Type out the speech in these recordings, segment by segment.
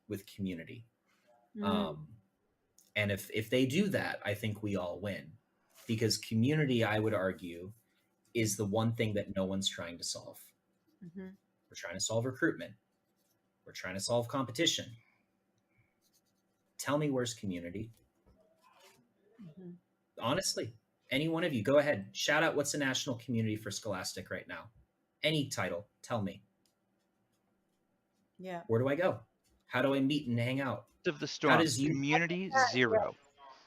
with community. Mm. And if they do that, I think we all win, because community, I would argue, is the one thing that no one's trying to solve. Mm-hmm. We're trying to solve recruitment. We're trying to solve competition. Tell me, where's community? Mm-hmm. Honestly, any one of you, go ahead. Shout out what's the national community for Scholastic right now. Any title, tell me. Yeah. Where do I go? How do I meet and hang out? Of the How storm. does you? Community zero.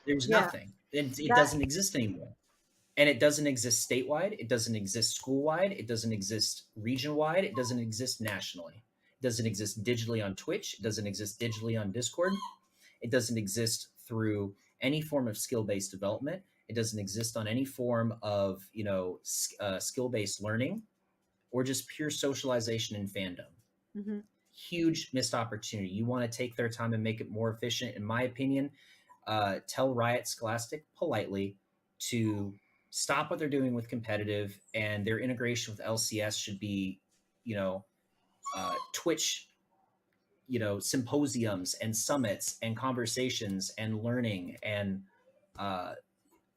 There's Yeah. nothing. It That- doesn't exist anymore. And it doesn't exist statewide. It doesn't exist school-wide. It doesn't exist region-wide. It doesn't exist nationally. It doesn't exist digitally on Twitch. It doesn't exist digitally on Discord. It doesn't exist through any form of skill-based development. It doesn't exist on any form of, skill-based learning, or just pure socialization and fandom. Mm-hmm. Huge missed opportunity. You want to take their time and make it more efficient, in my opinion. Tell Riot Scholastic politely to stop what they're doing with competitive, and their integration with LCS should be, Twitch, symposiums and summits and conversations and learning and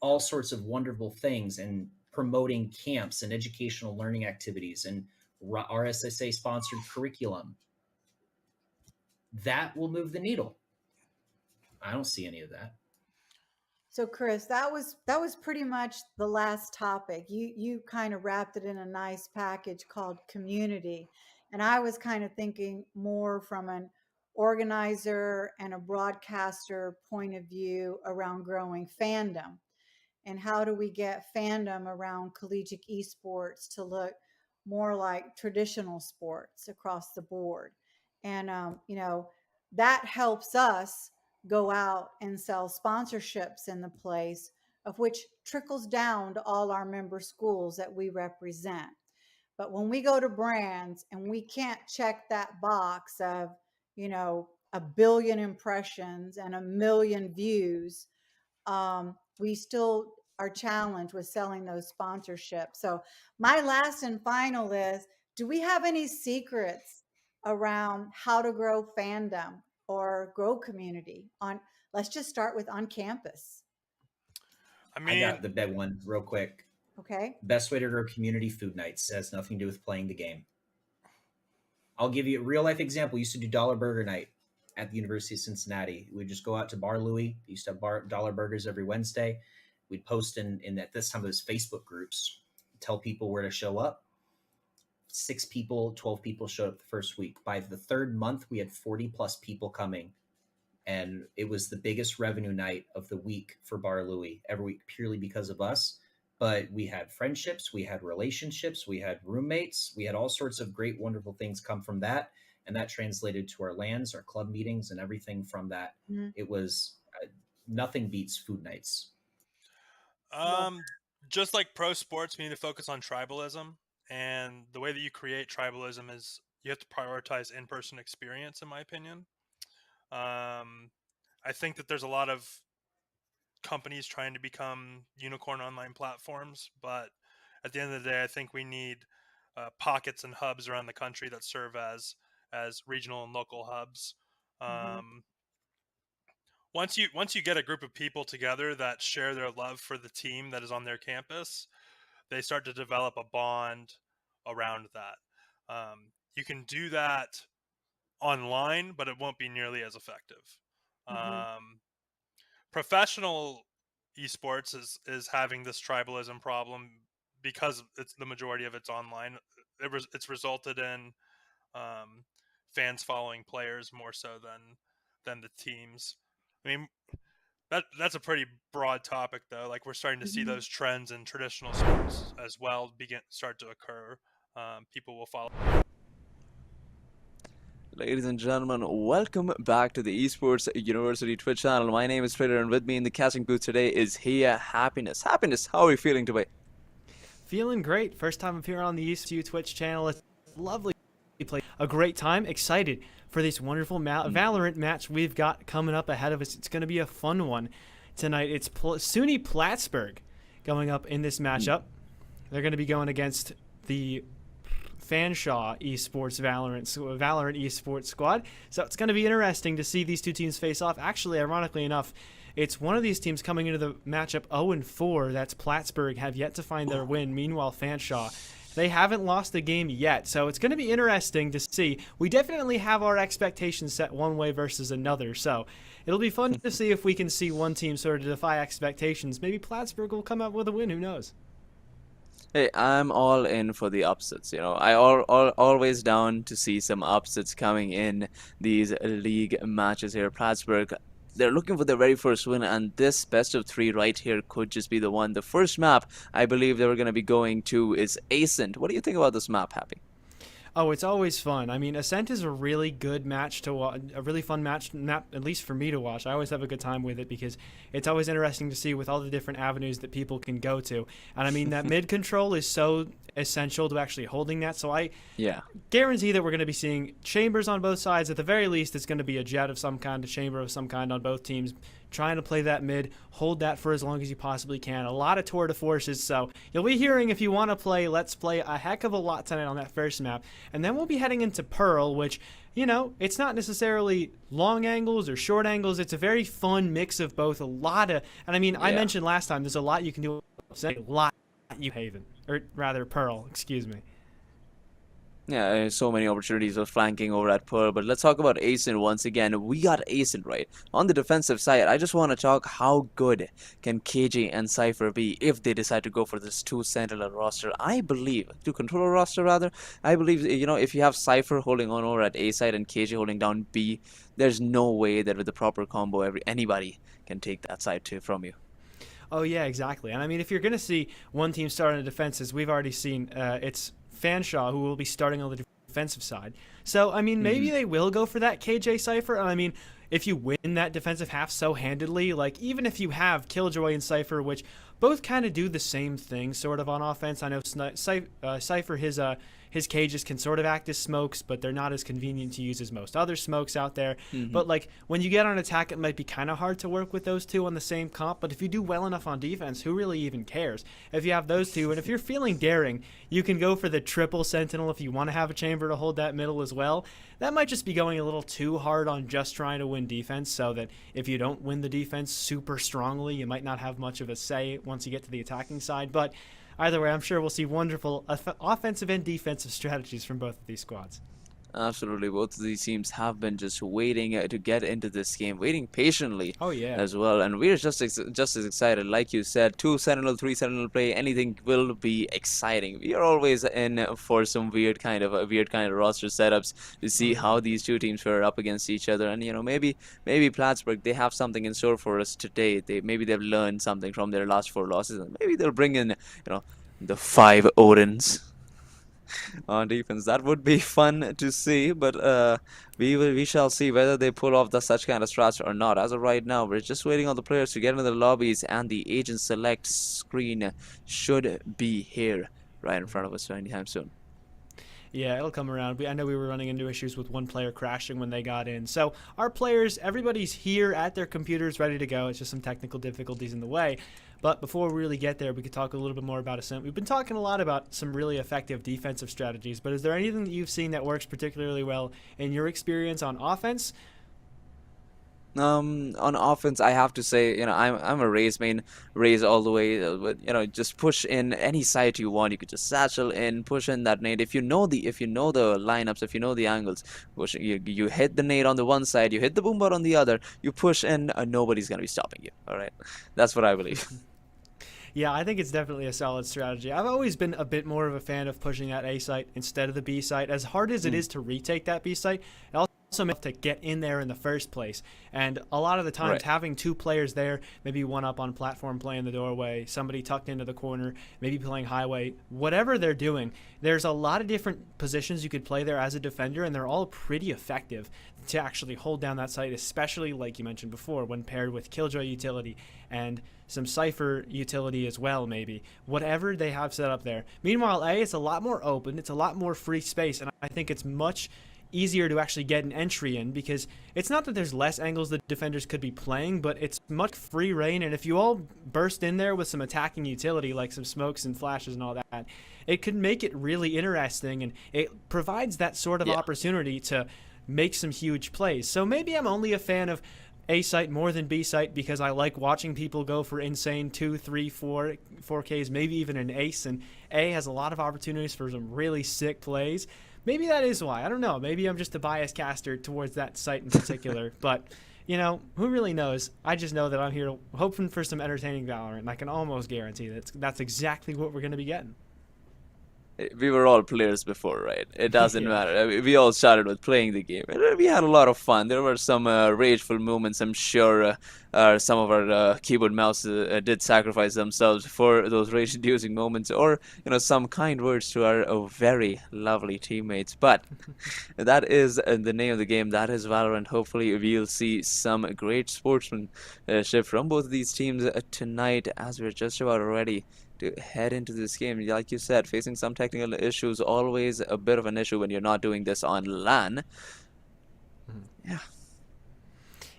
all sorts of wonderful things, and promoting camps and educational learning activities and RSSA sponsored curriculum. That will move the needle. I don't see any of that. So Chris, that was pretty much the last topic. You kind of wrapped it in a nice package called community. And I was kind of thinking more from an organizer and a broadcaster point of view around growing fandom. And how do we get fandom around collegiate esports to look more like traditional sports across the board? And that helps us go out and sell sponsorships in the place, of which trickles down to all our member schools that we represent. But when we go to brands and we can't check that box of, 1 billion impressions and 1 million views, we still are challenged with selling those sponsorships. So my last and final is, do we have any secrets around how to grow fandom or grow community let's just start with on campus? I got the bed one real quick. Okay. Best way to grow community: food nights. It has nothing to do with playing the game. I'll give you a real life example. We used to do dollar burger night at the University of Cincinnati. We'd just go out to Bar Louie. We used to have dollar burgers every Wednesday. We'd post in at this time it was Facebook groups, tell people where to show up. 6 people, 12 people showed up the first week. By the third month, we had 40 plus people coming. And it was the biggest revenue night of the week for Bar Louie every week, purely because of us. But we had friendships, we had relationships, we had roommates, we had all sorts of great, wonderful things come from that. And that translated to our LANs, our club meetings, and everything from that. Mm-hmm. It was nothing beats food nights. Just like pro sports, we need to focus on tribalism. And the way that you create tribalism is you have to prioritize in-person experience, in my opinion. I think that there's a lot of companies trying to become unicorn online platforms, but at the end of the day, I think we need pockets and hubs around the country that serve as regional and local hubs. Once you get a group of people together that share their love for the team that is on their campus, they start to develop a bond around that. You can do that online, but it won't be nearly as effective. Professional esports is having this tribalism problem because it's the majority of it's online. It's resulted in fans following players more so than the teams. I mean, that's a pretty broad topic, though. Like, we're starting to see those trends in traditional sports as well start to occur. People will follow. Ladies and gentlemen, welcome back to the Esports University Twitch channel. My name is Trader, and with me in the casting booth today is Hia Happiness. Happiness, how are you feeling today? Feeling great. First time appearing on the USU Twitch channel. It's lovely to play. A great time. Excited for this wonderful Valorant match we've got coming up ahead of us. It's going to be a fun one tonight. It's SUNY Plattsburgh going up in this matchup. They're going to be going against the Fanshawe Esports Valorant Esports squad. So it's going to be interesting to see these two teams face off. Actually, ironically enough, it's one of these teams coming into the matchup 0-4. That's Plattsburgh, have yet to find their win. Meanwhile, Fanshawe, they haven't lost a game yet. So it's going to be interesting to see. We definitely have our expectations set one way versus another. So it'll be fun to see if we can see one team sort of defy expectations. Maybe Plattsburgh will come out with a win. Who knows? Hey, I'm all in for the upsets. Always down to see some upsets coming in these league matches here. Plattsburgh, they're looking for their very first win, and this best of 3 right here could just be the one. The first map I believe they were going to be going to is Ascent. What do you think about this map, Happy? Oh, it's always fun. I mean, Ascent is a really good match to watch, a really fun match, at least for me to watch. I always have a good time with it because it's always interesting to see with all the different avenues that people can go to. And I mean, that mid control is so essential to actually holding that. So I guarantee that we're going to be seeing chambers on both sides. At the very least, it's going to be a jet of some kind, a chamber of some kind on both teams, trying to play that mid, hold that for as long as you possibly can. A lot of tour de forces, so you'll be hearing, if you want to play, let's play a heck of a lot tonight on that first map. And then we'll be heading into Pearl, which, you know, it's not necessarily long angles or short angles. It's a very fun mix of both. A lot of, and I mean, I mentioned last time, there's a lot you can do. A lot you Haven, or rather Pearl, excuse me. Yeah, so many opportunities of flanking over at Pearl, but let's talk about Ascent once again. We got Ascent right. On the defensive side, I just want to talk how good can KJ and Cypher be if they decide to go for this 2 Sentinel roster. I believe, 2 controller roster rather, I believe, you know, if you have Cypher holding on over at A side and KJ holding down B, there's no way that with the proper combo, anybody can take that side from you. Oh yeah, exactly. And I mean, if you're going to see one team start on the defenses, we've already seen it's Fanshawe who will be starting on the defensive side. So, I mean, maybe they will go for that KJ Cypher. I mean, if you win that defensive half so handedly, like even if you have Killjoy and Cypher, which both kind of do the same thing sort of on offense. I know Cypher, his cages can sort of act as smokes, but they're not as convenient to use as most other smokes out there. But like when you get on attack, it might be kind of hard to work with those two on the same comp. But if you do well enough on defense, who really even cares? If you have those two, and if you're feeling daring, you can go for the triple Sentinel if you want to have a chamber to hold that middle as well. That might just be going a little too hard on just trying to win defense, so that if you don't win the defense super strongly, you might not have much of a say once you get to the attacking side. But either way, I'm sure we'll see wonderful offensive and defensive strategies from both of these squads. Absolutely, both of these teams have been just waiting to get into this game, waiting patiently. Oh yeah, as well, and we're just as excited. Like you said, 2 Sentinel, 3 Sentinel play, anything will be exciting. We are always in for some weird kind of roster setups to see how these two teams fare up against each other. And you know, maybe Plattsburgh, they have something in store for us today. Maybe they've learned something from their last 4 losses, and maybe they'll bring in, you know, the 5 Odins on defense. That would be fun to see, but we shall see whether they pull off such kind of strats or not. As of right now, we're just waiting on the players to get into the lobbies, and the agent select screen should be here right in front of us anytime soon. Yeah, it'll come around. I know we were running into issues with one player crashing when they got in. So our players, everybody's here at their computers ready to go. It's just some technical difficulties in the way. But before we really get there, we could talk a little bit more about Ascent. We've been talking a lot about some really effective defensive strategies, but is there anything that you've seen that works particularly well in your experience on offense? On offense, I have to say, you know, I'm a Raze main, Raze all the way. But you know, just push in any site you want. You could just satchel in, push in that nade. If you know the lineups, if you know the angles, push. You hit the nade on the one side, you hit the boombot on the other. You push in, nobody's gonna be stopping you. All right, that's what I believe. Yeah, I think it's definitely a solid strategy. I've always been a bit more of a fan of pushing that A site instead of the B site. As hard as it is to retake that B site, it also enough to get in there in the first place. And a lot of the times having 2 players there, maybe one up on platform playing the doorway, somebody tucked into the corner, maybe playing highway, whatever they're doing, there's a lot of different positions you could play there as a defender, and they're all pretty effective to actually hold down that site, especially like you mentioned before, when paired with Killjoy utility and some Cypher utility as well, maybe. Whatever they have set up there. Meanwhile, A, it's a lot more open, it's a lot more free space, and I think it's much easier to actually get an entry in, because it's not that there's less angles that defenders could be playing, but it's much free reign. And if you all burst in there with some attacking utility, like some smokes and flashes and all that, it could make it really interesting, and it provides that sort of opportunity to make some huge plays. So maybe I'm only a fan of A site more than B site because I like watching people go for insane 2, 3, 4Ks, maybe even an ace, and A has a lot of opportunities for some really sick plays. Maybe that is why. I don't know. Maybe I'm just a biased caster towards that site in particular. But, you know, who really knows? I just know that I'm here hoping for some entertaining Valorant, and I can almost guarantee that's exactly what we're going to be getting. We were all players before, right? It doesn't matter. I mean, we all started with playing the game. And we had a lot of fun. There were some rageful moments. I'm sure some of our keyboard mouse did sacrifice themselves for those rage-inducing moments, or some kind words to our very lovely teammates. But that is the name of the game. That is Valorant. Hopefully, we'll see some great sportsmanship from both of these teams tonight, as we're just about ready to head into this game. Like you said, facing some technical issues, always a bit of an issue when you're not doing this on LAN. Yeah.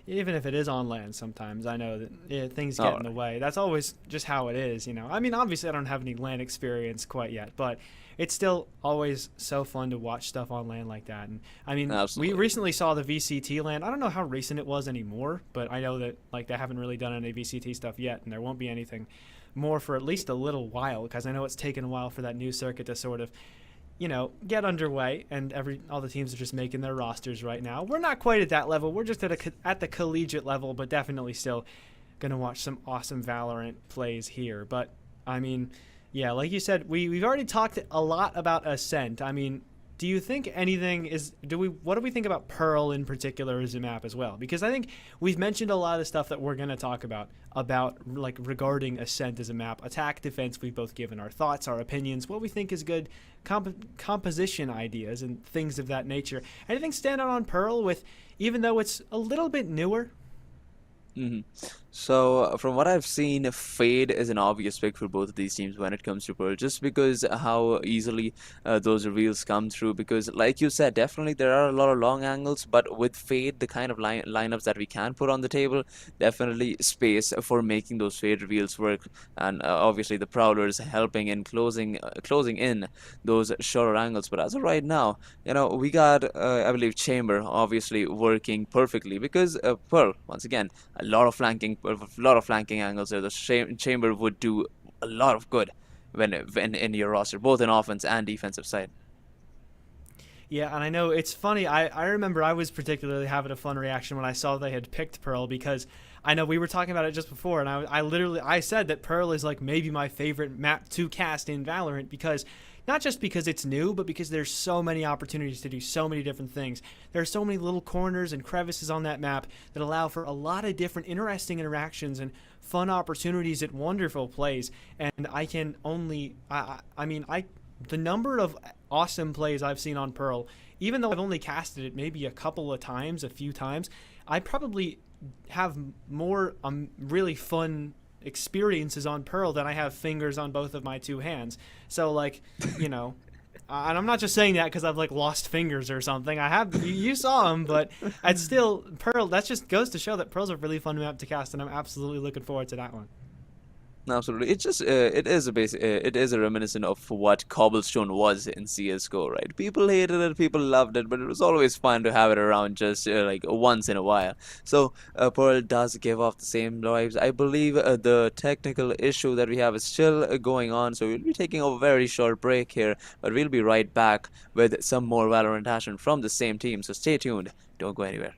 Even if it is on LAN, sometimes I know that things get in the way. That's always just how it is, I mean, obviously I don't have any LAN experience quite yet, but it's still always so fun to watch stuff on LAN like that. And I mean, we recently saw the VCT LAN. I don't know how recent it was anymore, but I know that they haven't really done any VCT stuff yet, and there won't be anything more for at least a little while, because I know it's taken a while for that new circuit to sort of get underway, and all the teams are just making their rosters right now. We're not quite at that level. We're just at the collegiate level, but definitely still gonna watch some awesome Valorant plays here. But I mean, yeah, like you said, we've already talked a lot about Ascent. I mean, do you think anything is what do we think about Pearl in particular as a map as well? Because I think we've mentioned a lot of the stuff that we're going to talk about like regarding Ascent as a map. Attack, defense, we've both given our thoughts, our opinions, what we think is good composition ideas and things of that nature. Anything stand out on Pearl with, even though it's a little bit newer? So from what I've seen, Fade is an obvious pick for both of these teams when it comes to Pearl, just because how easily those reveals come through. Because like you said, definitely there are a lot of long angles, but with Fade, the kind of lineups that we can put on the table, definitely space for making those Fade reveals work. And obviously the Prowlers helping in closing in those shorter angles. But as of right now, we got I believe Chamber obviously working perfectly, because Pearl, once again, a lot of flanking angles there. The Chamber would do a lot of good when in your roster, both in offense and defensive side. Yeah, and I know it's funny. I remember I was particularly having a fun reaction when I saw they had picked Pearl, because I know we were talking about it just before, and I said that Pearl is like maybe my favorite map to cast in Valorant, because not just because it's new, but because there's so many opportunities to do so many different things. There are so many little corners and crevices on that map that allow for a lot of different interesting interactions and fun opportunities at wonderful plays. And I can only, the number of awesome plays I've seen on Pearl, even though I've only casted it maybe a few times, I probably have more really fun experiences on Pearl than I have fingers on both of my two hands. So and I'm not just saying that because I've lost fingers or something. I have, you saw them, but it's still Pearl. That just goes to show that Pearl's a really fun map to cast, and I'm absolutely looking forward to that one. Absolutely, it's just it is a reminiscent of what Cobblestone was in CS:GO, right? People hated it, people loved it, but it was always fun to have it around just once in a while. So Pearl does give off the same vibes. I believe the technical issue that we have is still going on, so we'll be taking a very short break here, but we'll be right back with some more Valorant action from the same team. So stay tuned, don't go anywhere.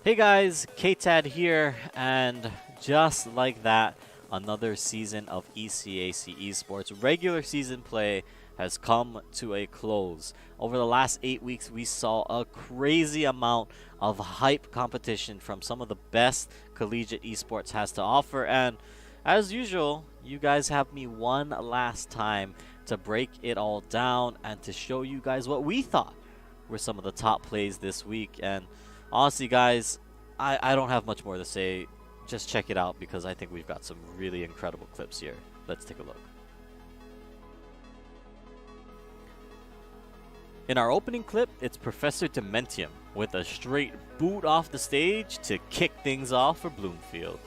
Hey guys, KTAD here, and just like that, another season of ECAC Esports regular season play has come to a close. Over the last 8 weeks, we saw a crazy amount of hype competition from some of the best collegiate esports has to offer, and as usual, you guys have me one last time to break it all down and to show you guys what we thought were some of the top plays this week. And honestly, guys, I don't have much more to say. just check it out because I think we've got some really incredible clips here. Let's take a look. In our opening clip, it's Professor Dementium with a straight boot off the stage to kick things off for Bloomfield.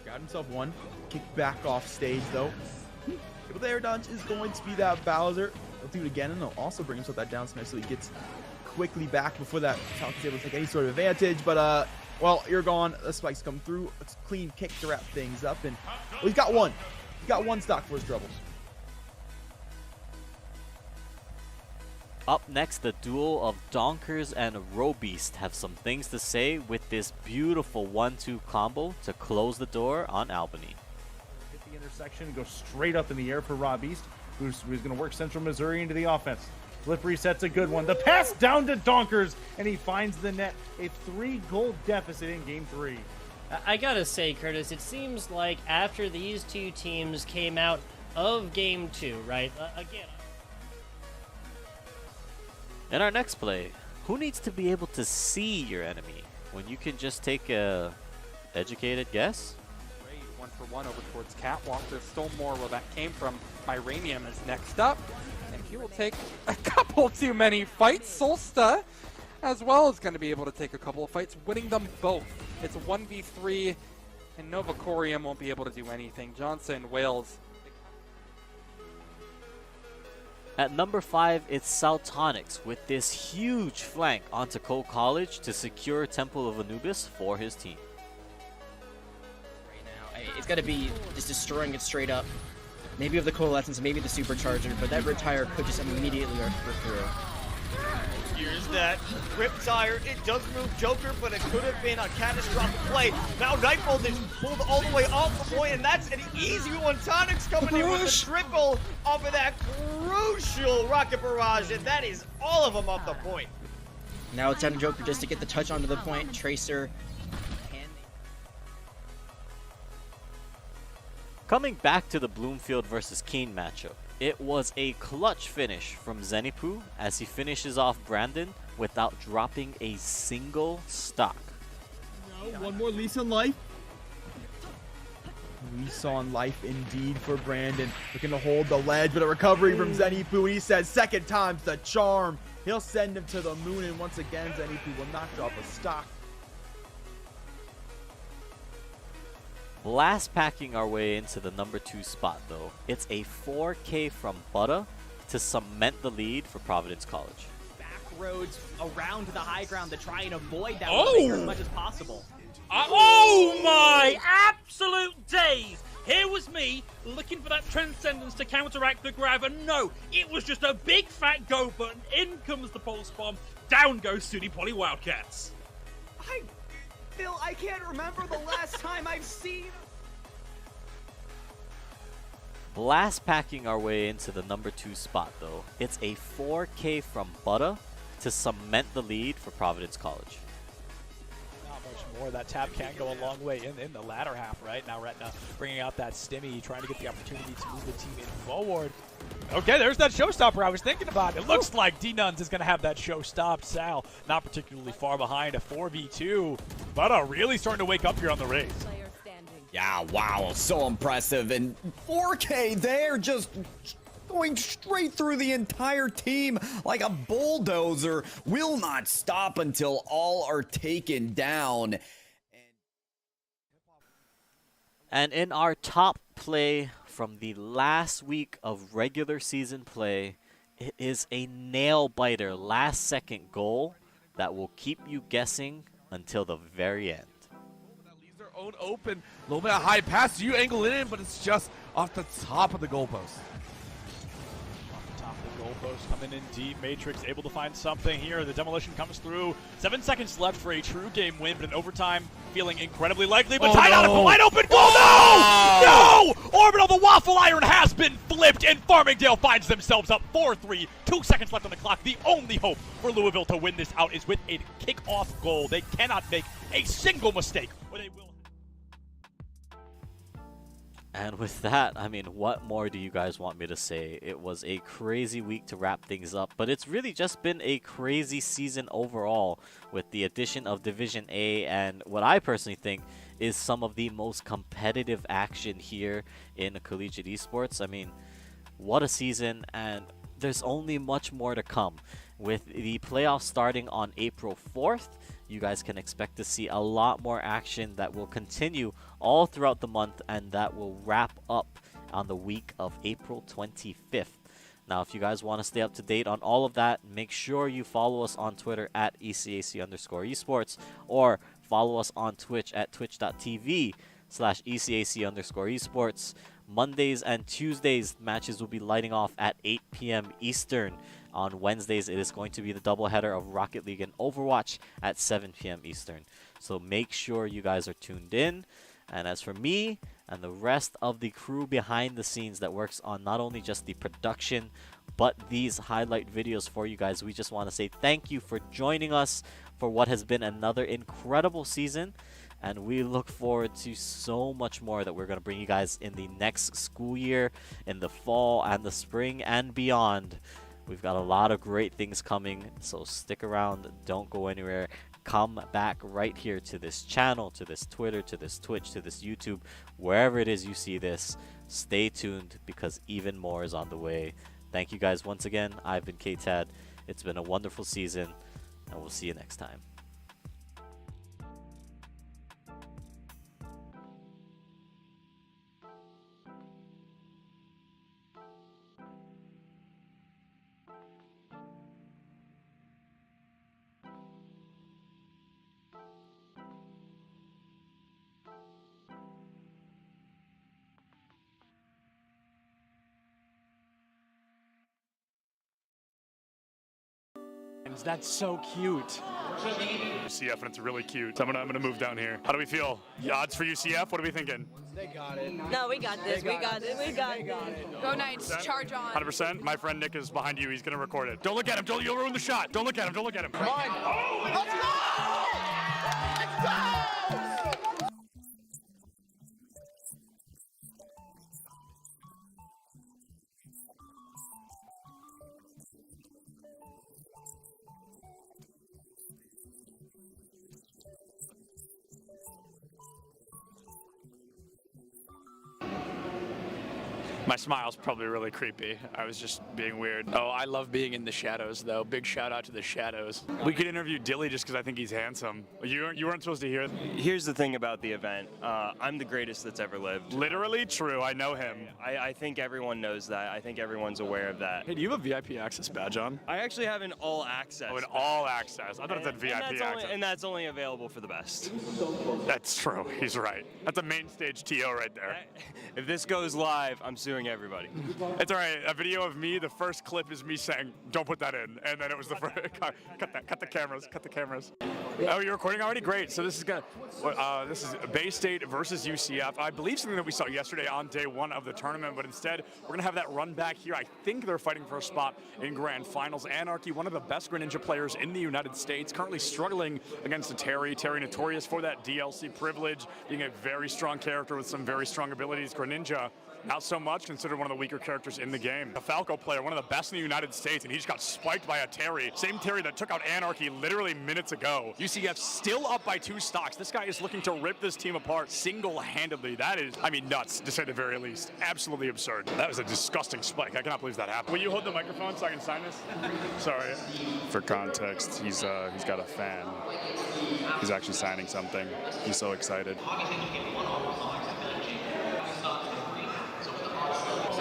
Got himself one. Kick back off stage though. But the air dodge is going to be that Bowser. He'll do it again, and he'll also bring himself that down smash so he gets quickly back before that Falcon's able to take any sort of advantage. But well, you're gone. The spikes come through. It's a clean kick to wrap things up, and well, he's got one. He's got one stock for his troubles. Up next, the duo of Donkers and Robeast have some things to say with this beautiful 1-2 combo to close the door on Albany. Hit the intersection, go straight up in the air for Robeast, who's going to work Central Missouri into the offense. Flip reset's a good one. The pass down to Donkers, and he finds the net. A 3-goal deficit in Game 3. I gotta say, Curtis, it seems like after these two teams came out of Game 2, right? Again. In our next play, who needs to be able to see your enemy when you can just take a educated guess? Great, 1-for-1 over towards Catwalk. There's still more where that came from. Myranium is next up, and he will take a couple too many fights. Solsta as well is going to be able to take a couple of fights, winning them both. It's a 1v3, and Novacorium won't be able to do anything. Johnson, Wales. At number 5, it's Saltonics with this huge flank onto Cole College to secure Temple of Anubis for his team. Right now, it's got to be just destroying it straight up. Maybe of the Coalescence, maybe the Supercharger, but that Retire could just immediately rip through. Here's that Riptire. It does move Joker, but it could have been a catastrophic play. Now Nightbolt is pulled all the way off the point, and that's an easy one. Tonic's coming in with the triple off of that crucial rocket barrage, and that is all of them off the point. Now it's down to Joker just to get the touch onto the point. Tracer. Coming back to the Bloomfield versus Keene matchup, it was a clutch finish from Zenipu as he finishes off Brandon without dropping a single stock. No, one more lease on life. Lease on life indeed for Brandon. Looking to hold the ledge, but a recovery from Zenipu. He says second time's the charm. He'll send him to the moon, and once again, Zenipu will not drop a stock. Blast packing our way into the number 2 spot though. It's a 4K from Butter to cement the lead for Providence College. Back roads around the high ground to try and avoid that as much as possible. Oh my absolute days! Here was me looking for that Transcendence to counteract the grab, and no, it was just a big fat go button. In comes the pulse bomb. Down goes SUNY Poly Wildcats. Phil, I can't remember the last time I've seen... Blast packing our way into the number 2 spot though. It's a 4K from Butter to cement the lead for Providence College. Not much more. That tap can go a long way in the latter half, right? Now Retna bringing out that Stimmy, trying to get the opportunity to move the team in forward. Okay, there's that showstopper I was thinking about. It looks like D-Nuns is going to have that show stopped. Sal, not particularly far behind, a 4v2. But really starting to wake up here on the race. Yeah, wow, so impressive. And 4K there, just going straight through the entire team like a bulldozer. Will not stop until all are taken down. And in our top play from the last week of regular season play, it is a nail-biter last-second goal that will keep you guessing until the very end. Own open, a little bit of high pass, you angle it in, but it's just off the top of the goalpost. Off the top of the goalpost, coming in deep. Matrix able to find something here. The demolition comes through. 7 seconds left for a true game win, but in overtime, feeling incredibly likely. But tied out of a wide open goal. No! No! Orbital, the waffle iron has been flipped, and Farmingdale finds themselves up 4-3. 2 seconds left on the clock. The only hope for Louisville to win this out is with a kickoff goal. They cannot make a single mistake, or they will. And with that, I mean, what more do you guys want me to say? It was a crazy week to wrap things up, but it's really just been a crazy season overall with the addition of Division A and what I personally think is some of the most competitive action here in collegiate esports. I mean, what a season, and there's only much more to come. With the playoffs starting on April 4th, you guys can expect to see a lot more action that will continue all throughout the month, and that will wrap up on the week of April 25th. Now, if you guys want to stay up to date on all of that, make sure you follow us on Twitter at ECAC_esports, or follow us on Twitch at twitch.tv/ECAC_esports. Mondays and Tuesdays, matches will be lighting off at 8 p.m. Eastern. On Wednesdays, it is going to be the doubleheader of Rocket League and Overwatch at 7 p.m. Eastern. So make sure you guys are tuned in. And as for me and the rest of the crew behind the scenes that works on not only just the production, but these highlight videos for you guys, we just want to say thank you for joining us for what has been another incredible season. And we look forward to so much more that we're going to bring you guys in the next school year, in the fall and the spring and beyond. We've got a lot of great things coming, so stick around, don't go anywhere. Come back right here to this channel, to this Twitter, to this Twitch, to this YouTube, wherever it is you see this. Stay tuned, because even more is on the way. Thank you guys once again. I've been KTAD. It's been a wonderful season, and we'll see you next time. That's so cute. UCF, and it's really cute. So I'm gonna move down here. How do we feel? The odds for UCF? What are we thinking? They got it. No, we got this. We got it. We got it. Go Knights, charge on. 100%. My friend Nick is behind you. He's gonna record it. Don't look at him. You'll ruin the shot. Don't look at him. Don't look at him. Come on. Oh, let's go! Let's go! My smile's probably really creepy. I was just being weird. Oh, I love being in the shadows, though. Big shout out to the shadows. We could interview Dilly just because I think he's handsome. You weren't supposed to hear it. Here's the thing about the event. I'm the greatest that's ever lived. Literally true. I know him. I think everyone knows that. I think everyone's aware of that. Hey, do you have a VIP access badge on? I actually have an all access. Oh, an all access. I thought it said VIP access. And that's only available for the best. That's true. He's right. That's a main stage TO right there. If this goes live, I'm suing everybody. It's all right. A video of me, the first clip is me saying, don't put that in. And then it was the first, cut the cameras. Oh, you're recording already? Great. So this is this is Bay State versus UCF. I believe something that we saw yesterday on day one of the tournament, but instead we're going to have that run back here. I think they're fighting for a spot in Grand Finals. Anarchy, one of the best Greninja players in the United States, currently struggling against a Terry. Terry notorious for that DLC privilege, being a very strong character with some very strong abilities. Greninja, not so much, considered one of the weaker characters in the game. A Falco player, one of the best in the United States, and he just got spiked by a Terry. Same Terry that took out Anarchy literally minutes ago. UCF still up by 2 stocks. This guy is looking to rip this team apart single-handedly. That is, I mean, nuts, to say the very least. Absolutely absurd. That was a disgusting spike. I cannot believe that happened. Will you hold the microphone so I can sign this? Sorry. For context, he's got a fan. He's actually signing something. He's so excited.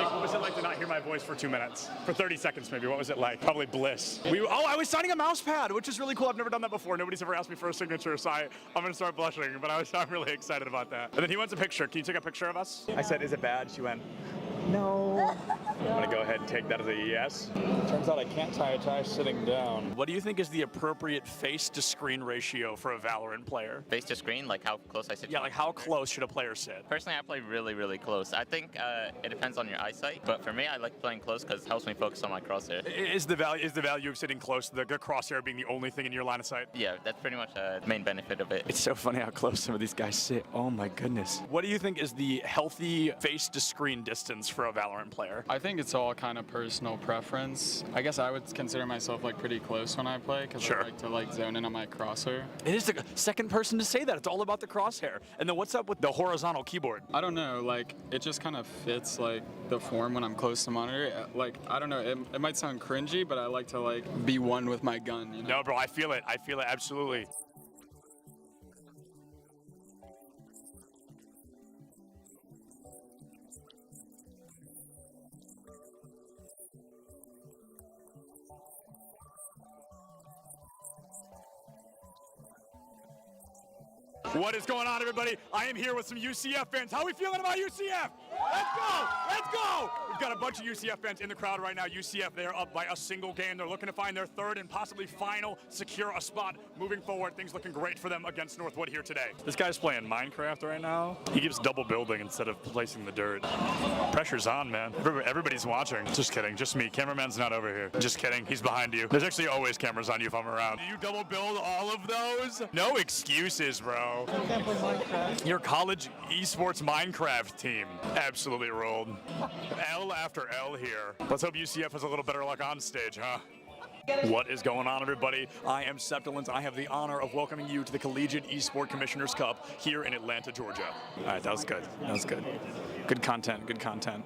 What was it like to not hear my voice for 2 minutes? For 30 seconds, maybe. What was it like? Probably bliss. I was signing a mouse pad, which is really cool. I've never done that before. Nobody's ever asked me for a signature, so I'm going to start blushing, but I'm really excited about that. And then he wants a picture. Can you take a picture of us? I said, is it bad? She went, no. I'm going to go ahead and take that as a yes. Turns out I can't tie a tie sitting down. What do you think is the appropriate face-to-screen ratio for a Valorant player? Face to screen, like how close I sit? Yeah, like how close should a player sit? Personally, I play really, really close. I think it depends on your eyesight, but for me, I like playing close because it helps me focus on my crosshair. Is the value of sitting close, the crosshair being the only thing in your line of sight? Yeah, that's pretty much the main benefit of it. It's so funny how close some of these guys sit. Oh my goodness. What do you think is the healthy face-to-screen distance for a Valorant player? I think it's all kind of personal preference. I guess I would consider myself like pretty close when I play because I like to like zone in on my crosshair. It is the second person to say that. It's all about the crosshair. And then what's up with the horizontal keyboard? I don't know, like it just kind of fits like the form when I'm close to monitor. Like I don't know, it might sound cringy, but I like to like be one with my gun. You know? No, bro, I feel it. I feel it absolutely. What is going on, everybody? I am here with some UCF fans. How are we feeling about UCF? Let's go! Let's go! We've got a bunch of UCF fans in the crowd right now. UCF, they're up by a single game. They're looking to find their third and possibly final, secure a spot moving forward. Things looking great for them against Northwood here today. This guy's playing Minecraft right now. He keeps double building instead of placing the dirt. Pressure's on, man. Everybody's watching. Just kidding. Just me. Cameraman's not over here. Just kidding. He's behind you. There's actually always cameras on you if I'm around. Do you double build all of those? No excuses, bro. I can't play Minecraft. Your college esports Minecraft team absolutely rolled. L after L here. Let's hope UCF has a little better luck on stage, huh? What is going on, everybody? I am Septilins. I have the honor of welcoming you to the Collegiate Esport Commissioners Cup here in Atlanta, Georgia. All right, that was good. That was good. Good content, good content.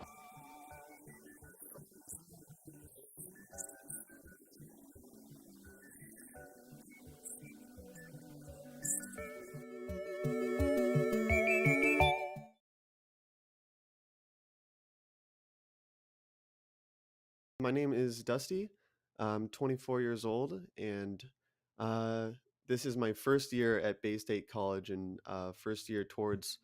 My name is Dusty. I'm 24 years old, and this is my first year at Bay State College and first year towards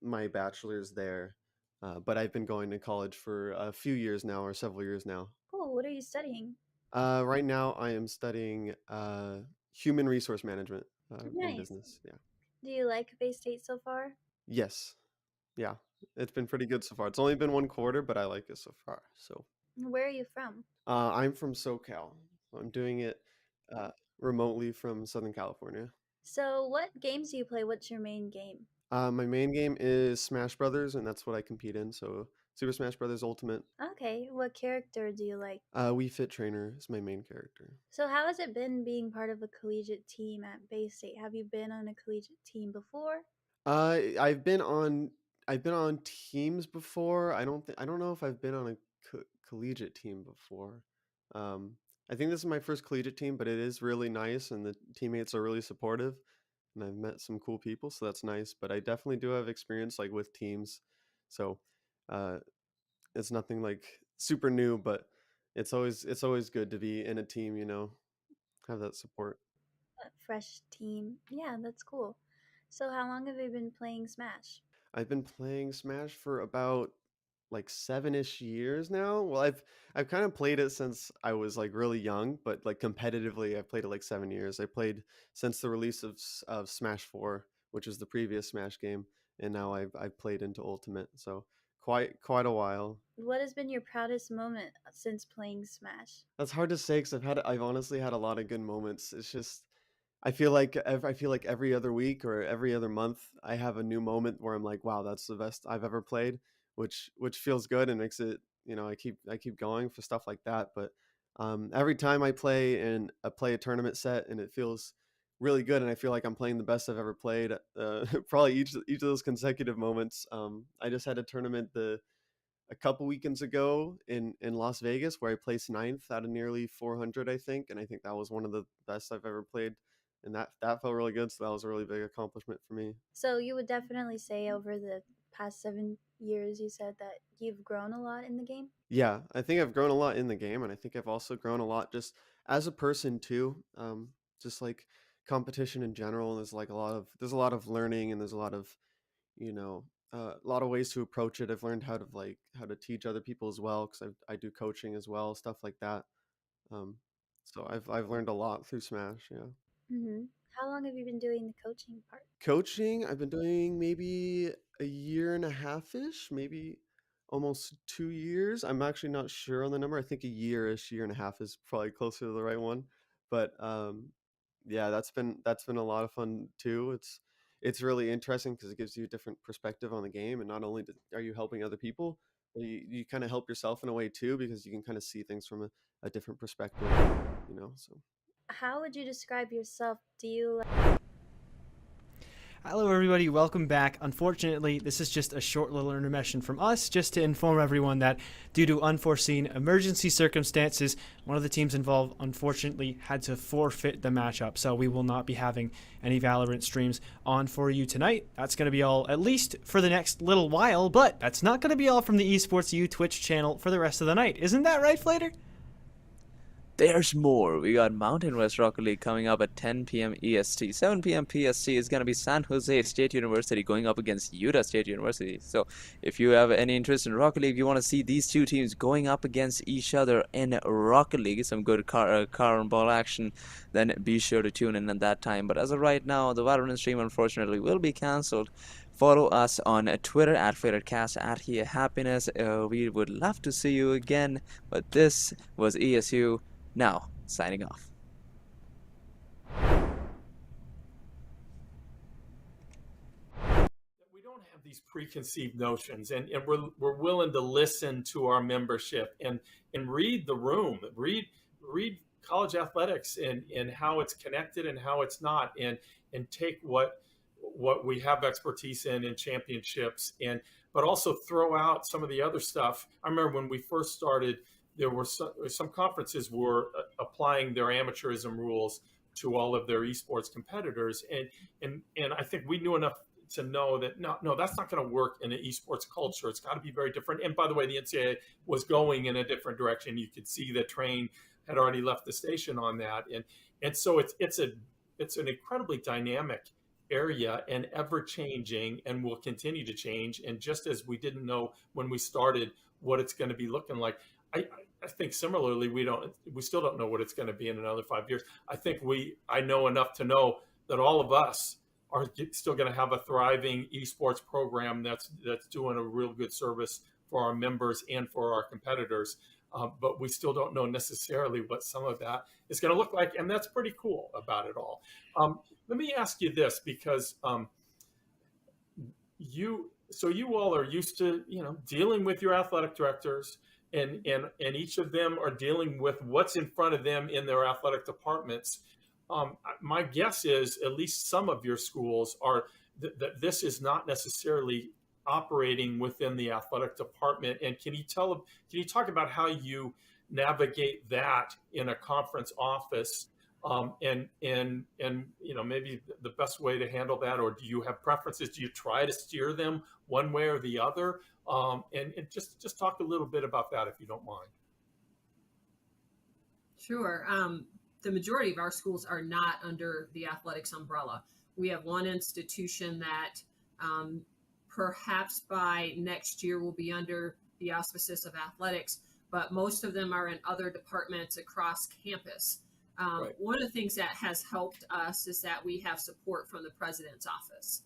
my bachelor's there. But I've been going to college for a few years now, or several years now. Cool. What are you studying? Right now, I am studying human resource management in Nice. business. Yeah. Do you like Bay State so far? Yes. Yeah. It's been pretty good so far. It's only been one quarter, but I like it so far. So Where are you from? I'm from SoCal. I'm doing it remotely from Southern California. So what games do you play? What's your main game? My main game is Smash Brothers, and that's what I compete in. So Super Smash Brothers Ultimate. Okay. What character do you like? Wii Fit Trainer is my main character. So how has it been being part of a collegiate team at Bay State? Have you been on a collegiate team before? I've been on teams before. I don't know if I've been on a collegiate team before. I think this is my first collegiate team, but it is really nice, and the teammates are really supportive, and I've met some cool people, so that's nice. But I definitely do have experience like with teams, so it's nothing like super new, but it's always good to be in a team, you know, have that support. A fresh team. Yeah, that's cool. So how long have you been playing Smash? I've been playing Smash for about like 7-ish years now. Well, I've kind of played it since I was like really young, but like competitively, I've played it like 7 years. I played since the release of Smash 4, which is the previous Smash game, and now I've played into Ultimate, so quite a while. What has been your proudest moment since playing Smash? That's hard to say because I've honestly had a lot of good moments. It's just I feel like every other week or every other month I have a new moment where I'm like, wow, that's the best I've ever played, which feels good and makes it, you know, I keep going for stuff like that. But every time I play a tournament set and it feels really good and I feel like I'm playing the best I've ever played, probably each of those consecutive moments. I just had a tournament a couple weekends ago in Las Vegas where I placed 9th out of nearly 400, I think, and I think that was one of the best I've ever played. And that felt really good, so that was a really big accomplishment for me. So you would definitely say over the past 7 years, you said that you've grown a lot in the game? Yeah, I think I've grown a lot in the game, and I think I've also grown a lot just as a person too. Just like competition in general, there's a lot of learning, and there's a lot of, you know, a lot of ways to approach it. I've learned how to teach other people as well, because I do coaching as well, stuff like that. So I've learned a lot through Smash. Yeah. How long have you been doing the coaching part? Coaching, I've been doing maybe a year and a half-ish, maybe almost 2 years. I'm actually not sure on the number. I think a year-ish, year and a half is probably closer to the right one. But yeah, that's been a lot of fun too. it's really interesting because it gives you a different perspective on the game, and not only are you helping other people, but you kind of help yourself in a way too, because you can kind of see things from a different perspective, you know. So How would you describe yourself? Do you Hello everybody, welcome back. Unfortunately, this is just a short little intermission from us, just to inform everyone that due to unforeseen emergency circumstances, one of the teams involved unfortunately had to forfeit the matchup, so we will not be having any Valorant streams on for you tonight. That's going to be all, at least for the next little while, but that's not going to be all from the Esports U Twitch channel for the rest of the night. Isn't that right, Flater? There's more. We got Mountain West Rocket League coming up at 10 p.m. EST. 7 p.m. PST is going to be San Jose State University going up against Utah State University. So if you have any interest in Rocket League, if you want to see these two teams going up against each other in Rocket League, some good car and ball action, then be sure to tune in at that time. But as of right now, the Valorant stream unfortunately will be cancelled. Follow us on Twitter at FlaterCast, at Here Happiness. We would love to see you again. But this was ESU. Now, signing off. We don't have these preconceived notions, and we're willing to listen to our membership and read the room, read college athletics and how it's connected and how it's not, and take what we have expertise in championships, but also throw out some of the other stuff. I remember when we first started, there were some conferences were applying their amateurism rules to all of their esports competitors, and I think we knew enough to know that no, that's not going to work in an esports culture. It's got to be very different. And by the way, the NCAA was going in a different direction. You could see the train had already left the station on that, and so it's an incredibly dynamic area and ever changing, and will continue to change. And just as we didn't know when we started what it's going to be looking like, I think similarly, we still don't know what it's going to be in another 5 years. I know enough to know that all of us are still going to have a thriving esports program that's doing a real good service for our members and for our competitors. But we still don't know necessarily what some of that is going to look like, and that's pretty cool about it all. Let me ask you this, because you all are used to dealing with your athletic directors. And each of them are dealing with what's in front of them in their athletic departments. My guess is at least some of your schools are that this is not necessarily operating within the athletic department. And can you talk about how you navigate that in a conference office, and maybe the best way to handle that, or do you have preferences? Do you try to steer them one way or the other? And just talk a little bit about that, if you don't mind. Sure. The majority of our schools are not under the athletics umbrella. We have one institution that perhaps by next year will be under the auspices of athletics, but most of them are in other departments across campus. Right. One of the things that has helped us is that we have support from the president's office.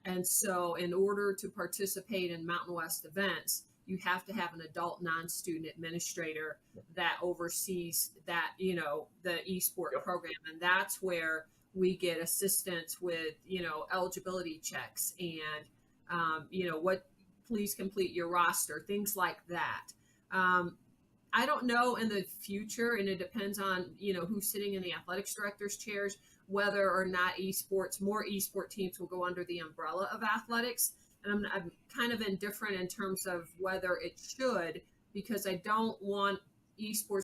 And so in order to participate in Mountain West events, you have to have an adult non-student administrator that oversees that, the eSport program. And that's where we get assistance with, eligibility checks and, please complete your roster, things like that. I don't know in the future, and it depends on, who's sitting in the athletics director's chairs, whether or not more esport teams will go under the umbrella of athletics. And I'm kind of indifferent in terms of whether it should, because I don't want esports